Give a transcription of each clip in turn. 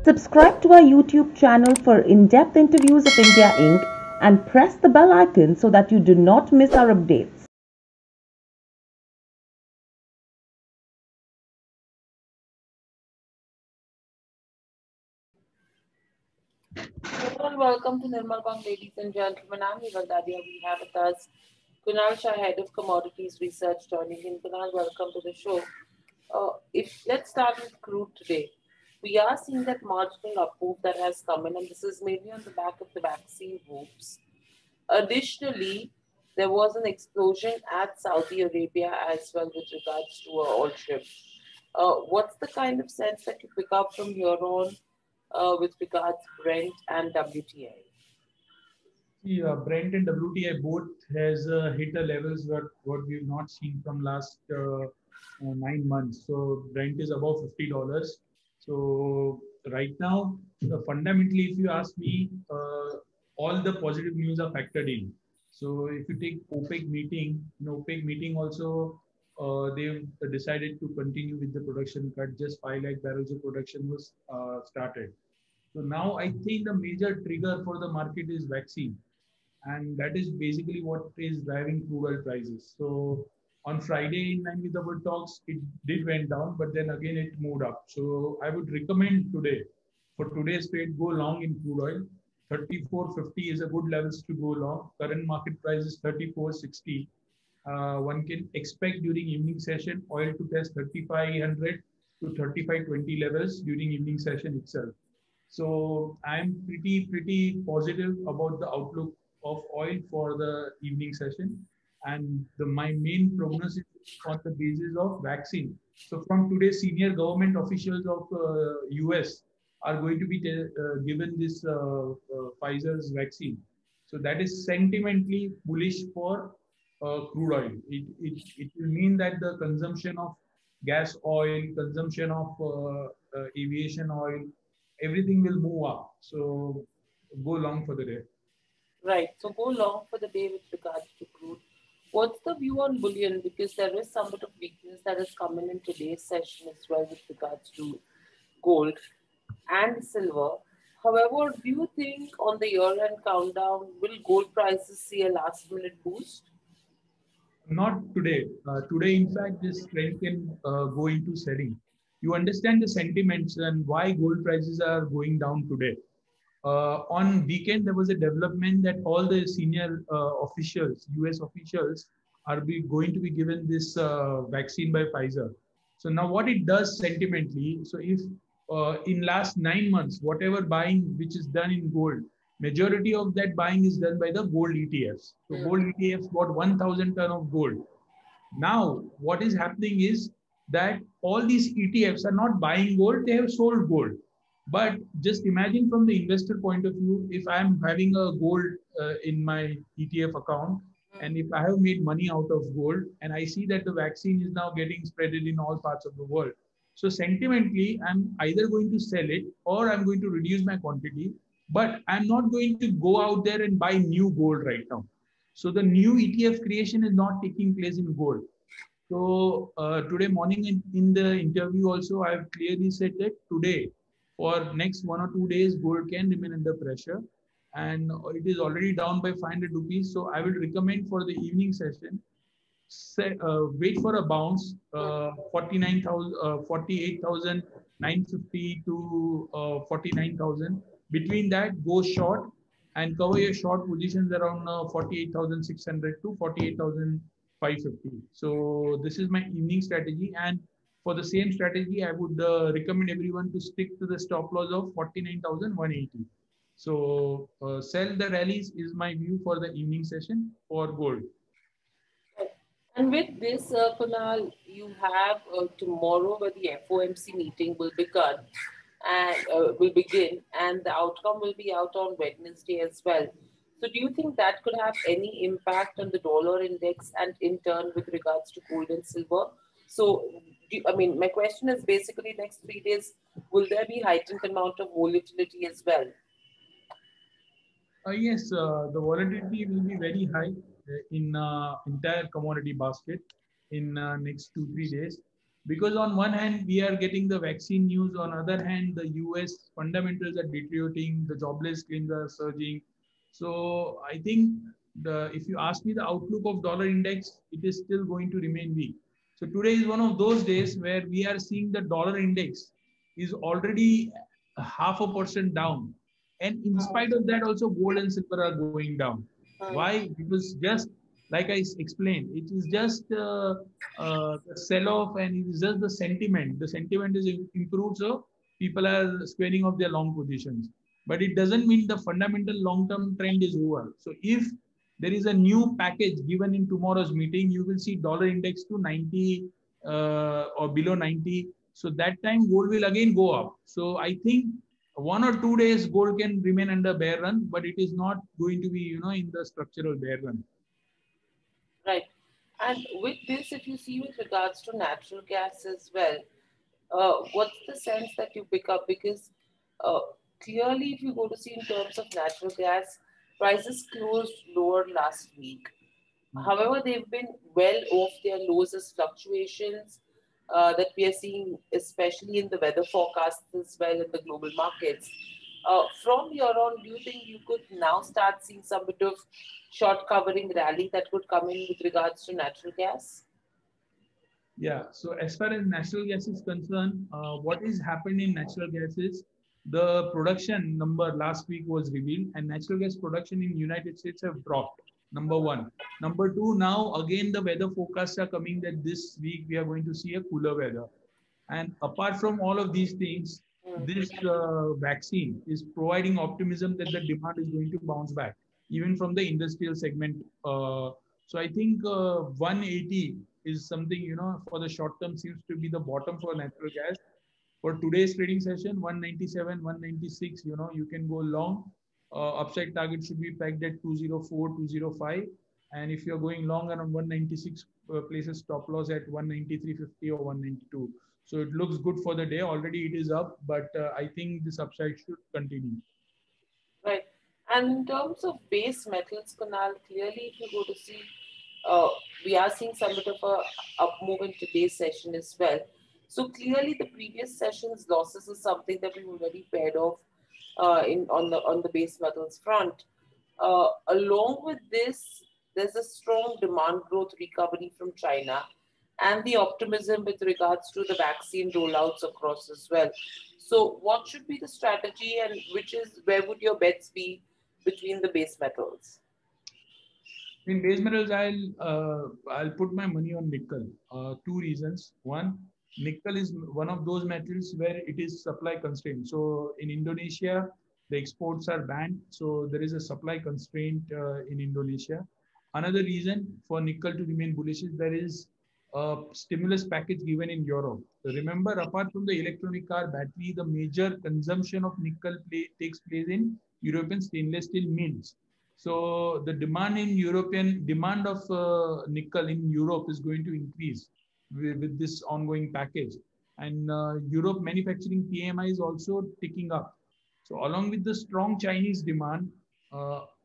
Subscribe to our YouTube channel for in-depth interviews of India Inc. and press the bell icon so that you do not miss our updates. Hello and welcome to Nirmal, ladies and gentlemen. I'm Nivaldadia. We have with us Kunal, Shah, head of Commodities Research, joining in. Kunal, welcome to the show. If let's start with crude today. We are seeing that marginal up move that has come in, and this is mainly on the back of the vaccine hopes. Additionally, there was an explosion at Saudi Arabia as well with regards to oil ship. What's the kind of sense that you pick up from here on with regards Brent and WTI? See, Brent and WTI both has hit the levels what we've not seen from last 9 months. So Brent is above $50. So right now, fundamentally, if you ask me, all the positive news are factored in. So if you take OPEC meeting, OPEC meeting also they've decided to continue with the production cut. Just 5 lakh barrels of production was started. So now I think the major trigger for the market is vaccine, and that is basically what is driving crude oil prices. So on Friday, in line with our talks, it did went down, but then again it moved up. So I would recommend today, for today's trade, go long in crude oil. 34.50 is a good levels to go long. Current market price is 34.60. One can expect during evening session oil to test 3500 to 3520 levels during evening session itself. So I'm pretty positive about the outlook of oil for the evening session, and my main prognosis on the basis of vaccine. So from today, senior government officials of US are going to be given this Pfizer's vaccine. So that is sentimentally bullish for crude oil. It will mean that the consumption of gas oil, consumption of aviation oil, everything will move up. So go long for the day. Right. So go long for the day with regards to crude. What's the view on bullion? Because there is some bit of weakness that has come in today's session as well with regards to gold and silver. However, do you think on the year-end countdown, will gold prices see a last-minute boost? Not today. Today, in fact, this trend can go into selling. You understand the sentiments and why gold prices are going down today. On weekend, there was a development that all the senior officials, US officials, are going to be given this vaccine by Pfizer. So now what it does sentimentally, so if in last 9 months, whatever buying which is done in gold, majority of that buying is done by the gold ETFs. So gold ETFs bought 1,000 ton of gold. Now, what is happening is that all these ETFs are not buying gold, they have sold gold. But just imagine from the investor point of view, if I'm having a gold in my ETF account, and if I have made money out of gold, and I see that the vaccine is now getting spreaded in all parts of the world. So sentimentally, I'm either going to sell it or I'm going to reduce my quantity, but I'm not going to go out there and buy new gold right now. So the new ETF creation is not taking place in gold. So today morning in the interview also, I have clearly said that today, for next 1 or 2 days, gold can remain under pressure, and it is already down by 500 rupees. So I will recommend for the evening session, wait for a bounce, 49,000, 48,950 to 49,000. Between that, go short and cover your short positions around 48,600 to 48,550. So this is my evening strategy, and for the same strategy, I would recommend everyone to stick to the stop loss of 49,180. So sell the rallies is my view for the evening session for gold. And with this, Kunal, you have tomorrow where the FOMC meeting will begin, and the outcome will be out on Wednesday as well. So, do you think that could have any impact on the dollar index and in turn with regards to gold and silver? So, my question is basically next 3 days, will there be heightened amount of volatility as well? Yes, the volatility will be very high in entire commodity basket in next 2 3 days. Because on one hand we are getting the vaccine news, on other hand the US fundamentals are deteriorating, the jobless claims are surging. So I think the if you ask me the outlook of dollar index, it is still going to remain weak. So today is one of those days where we are seeing the dollar index is already 0.5% down, and in spite of that also gold and silver are going down. Why? Because just like I explained, it is just the sell off, and it is just the sentiment. The sentiment is improved, so people are squaring off their long positions. But it doesn't mean the fundamental long term trend is over. So if there is a new package given in tomorrow's meeting, you will see dollar index to 90 or below 90. So that time gold will again go up. So I think 1 or 2 days gold can remain under bear run, but it is not going to be, in the structural bear run. Right. And with this, if you see with regards to natural gas as well, what's the sense that you pick up? Because uh, clearly, if you go to see in terms of natural gas, prices closed lower last week. However, they've been well off their lows as fluctuations that we are seeing, especially in the weather forecasts as well in the global markets. From here on, do you think you could now start seeing some bit of short covering rally that could come in with regards to natural gas? Yeah. So as far as natural gas is concerned, what is happened in natural gas is the production number last week was revealed, and natural gas production in United States have dropped. Number one. Number two, now again the weather forecasts are coming that this week we are going to see a cooler weather. And apart from all of these things, this vaccine is providing optimism that the demand is going to bounce back, even from the industrial segment. So I think 180 is something, for the short term seems to be the bottom for natural gas. For today's trading session, 197, 196, you can go long. Upside target should be pegged at 204, 205. And if you're going long around 196, places stop loss at 193.50 or 192. So it looks good for the day. Already it is up, but I think this upside should continue. Right. And in terms of base metals, Kunal, clearly if you go to see, we are seeing some bit of a up move in today's session as well. So clearly the previous session's losses is something that we've already paired off in on the base metals front. Along with this, there's a strong demand growth recovery from China and the optimism with regards to the vaccine rollouts across as well. So, what should be the strategy, and which is where would your bets be between the base metals? In base metals, I'll put my money on nickel. Two reasons. One, nickel is one of those metals where it is supply constrained. So in Indonesia, the exports are banned. So there is a supply constraint in Indonesia. Another reason for nickel to remain bullish is there is a stimulus package given in Europe. Remember, apart from the electronic car battery, the major consumption of nickel takes place in European stainless steel mills. So the demand of nickel in Europe is going to increase with this ongoing package, and Europe manufacturing PMI is also ticking up. So along with the strong Chinese demand,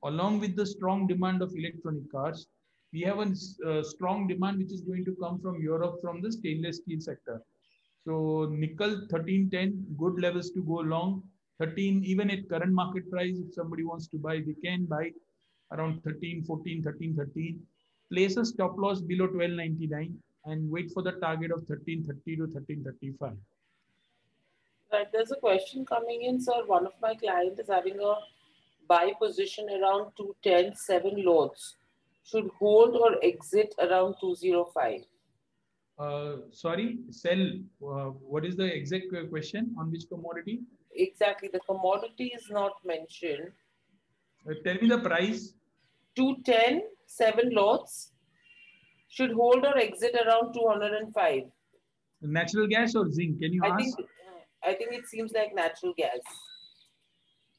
along with the strong demand of electronic cars, we have a strong demand which is going to come from Europe from the stainless steel sector. So nickel 1310, good levels to go long. 13, even at current market price, if somebody wants to buy, they can buy around 1314, 1313. Place a stop loss below 1299 and wait for the target of 1330 to 1335. Right, there's a question coming in, sir. One of my clients is having a buy position around 210, 7 lots. Should hold or exit around 205. Sorry, sell. What is the exact question on which commodity? Exactly, the commodity is not mentioned. Tell me the price. 210, 7 lots. Should hold or exit around 205. Natural gas or zinc? Can you I ask? think I think it seems like natural gas.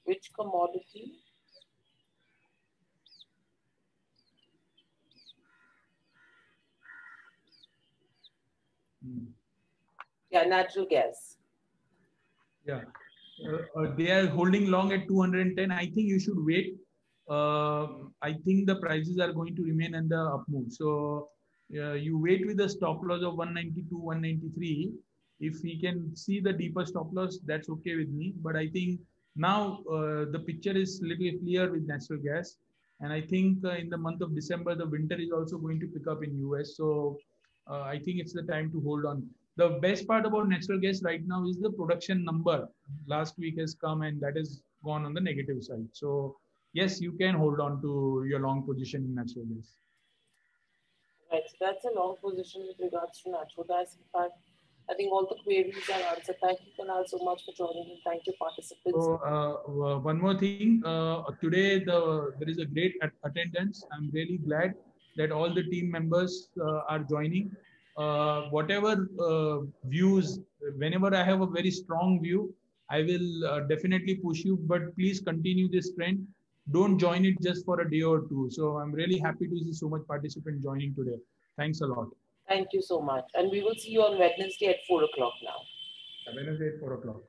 Which commodity? Yeah, natural gas. Yeah. They are holding long at 210. I think you should wait. I think the prices are going to remain under up move. So you wait with the stop loss of 192, 193. If we can see the deeper stop loss, that's okay with me. But I think now the picture is little clear with natural gas. And I think in the month of December, the winter is also going to pick up in US. So I think it's the time to hold on. The best part about natural gas right now is the production number. Last week has come and that has gone on the negative side. So yes, you can hold on to your long position in natural gas. Right, so that's a long position with regards to natural gas. In fact, I think all the queries are answered. Thank you, Kunal, so much for joining and thank you, participants. So one more thing, today there is a great attendance. I'm really glad that all the team members are joining. Whatever views, whenever I have a very strong view, I will definitely push you. But please continue this trend. Don't join it just for a day or two. So I'm really happy to see so much participant joining today. Thanks a lot. Thank you so much. And we will see you on Wednesday at 4 o'clock now. Wednesday at 4 o'clock.